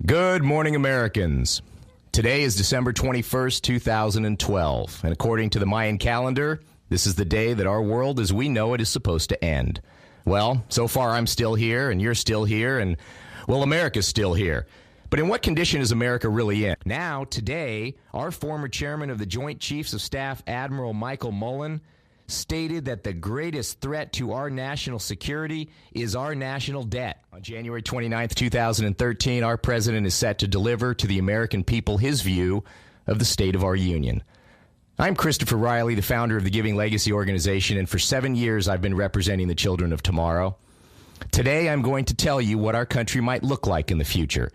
Good morning, Americans. Today is December 21st, 2012, and according to the Mayan calendar, this is the day that our world as we know it is supposed to end. Well, so far I'm still here, and you're still here, and, well, America's still here. But in what condition is America really in? Now, today, our former chairman of the Joint Chiefs of Staff, Admiral Michael Mullen, stated that the greatest threat to our national security is our national debt. On January 29th, 2013, our president is set to deliver to the American people his view of the state of our union. I'm Christopher Riley, the founder of the Giving Legacy organization, and for 7 years I've been representing the children of tomorrow. Today I'm going to tell you what our country might look like in the future.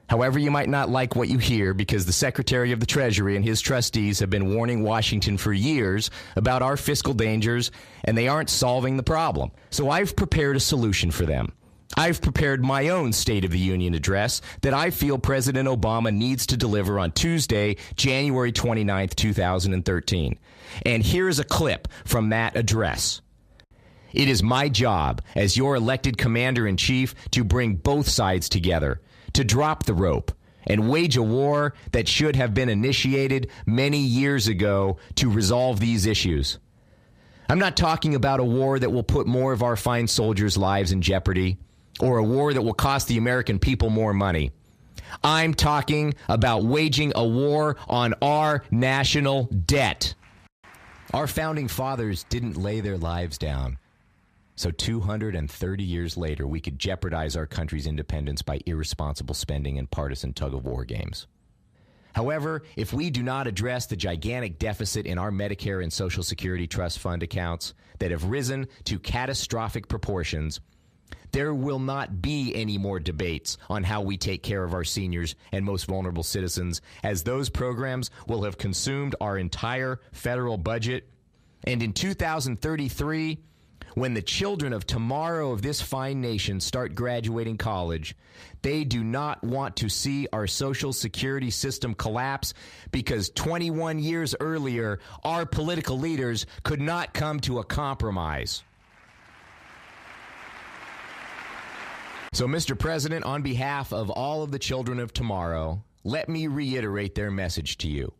However, you might not like what you hear because the Secretary of the Treasury and his trustees have been warning Washington for years about our fiscal dangers, and they aren't solving the problem. So I've prepared a solution for them. I've prepared my own State of the Union address that I feel President Obama needs to deliver on Tuesday, January 29th, 2013. And here's a clip from that address. It is my job as your elected commander-in-chief to bring both sides together, to drop the rope and wage a war that should have been initiated many years ago to resolve these issues. I'm not talking about a war that will put more of our fine soldiers' lives in jeopardy or a war that will cost the American people more money. I'm talking about waging a war on our national debt. Our founding fathers didn't lay their lives down, so 230 years later, we could jeopardize our country's independence by irresponsible spending and partisan tug-of-war games. However, if we do not address the gigantic deficit in our Medicare and Social Security Trust Fund accounts that have risen to catastrophic proportions, there will not be any more debates on how we take care of our seniors and most vulnerable citizens, as those programs will have consumed our entire federal budget. And in 2033, when the children of tomorrow of this fine nation start graduating college, they do not want to see our Social Security system collapse because 21 years earlier, our political leaders could not come to a compromise. So, Mr. President, on behalf of all of the children of tomorrow, let me reiterate their message to you.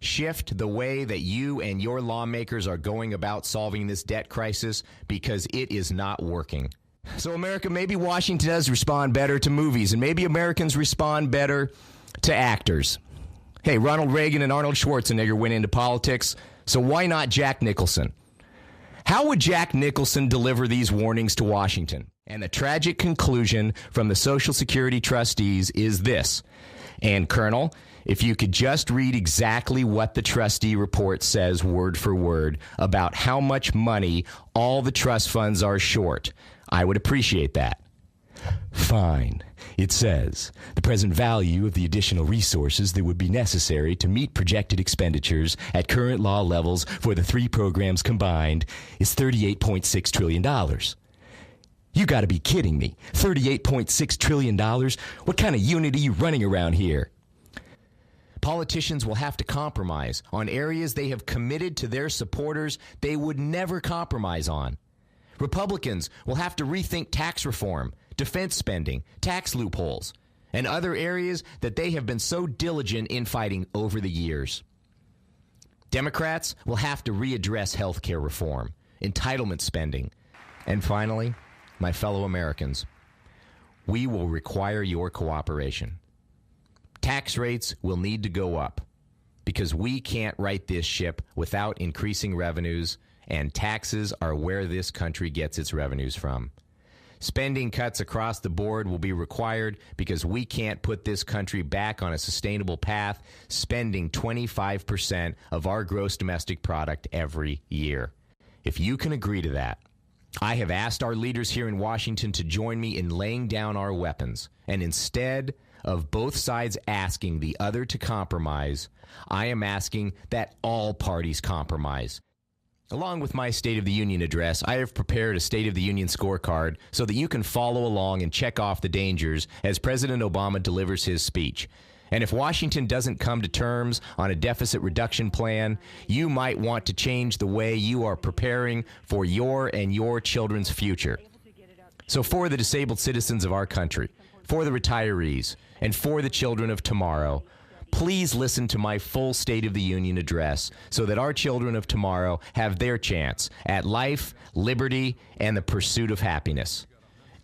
Shift the way that you and your lawmakers are going about solving this debt crisis because it is not working. So, America, maybe Washington does respond better to movies, and maybe Americans respond better to actors. Hey, Ronald Reagan and Arnold Schwarzenegger went into politics, so why not Jack Nicholson? How would Jack Nicholson deliver these warnings to Washington? And the tragic conclusion from the Social Security trustees is this. And, Colonel, if you could just read exactly what the trustee report says word for word about how much money all the trust funds are short, I would appreciate that. Fine. It says, the present value of the additional resources that would be necessary to meet projected expenditures at current law levels for the three programs combined is $38.6 trillion. You got to be kidding me. $38.6 trillion? What kind of unit are you running around here? Politicians will have to compromise on areas they have committed to their supporters they would never compromise on. Republicans will have to rethink tax reform, defense spending, tax loopholes, and other areas that they have been so diligent in fighting over the years. Democrats will have to readdress health care reform, entitlement spending, and finally, my fellow Americans, we will require your cooperation. Tax rates will need to go up because we can't right this ship without increasing revenues, and taxes are where this country gets its revenues from. Spending cuts across the board will be required because we can't put this country back on a sustainable path, spending 25% of our gross domestic product every year. If you can agree to that, I have asked our leaders here in Washington to join me in laying down our weapons, and instead of both sides asking the other to compromise, I am asking that all parties compromise. Along with my State of the Union address, I have prepared a State of the Union scorecard so that you can follow along and check off the dangers as President Obama delivers his speech. And if Washington doesn't come to terms on a deficit reduction plan, you might want to change the way you are preparing for your and your children's future. So for the disabled citizens of our country, for the retirees, and for the children of tomorrow, please listen to my full State of the Union address so that our children of tomorrow have their chance at life, liberty, and the pursuit of happiness.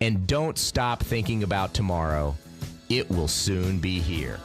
And don't stop thinking about tomorrow. It will soon be here.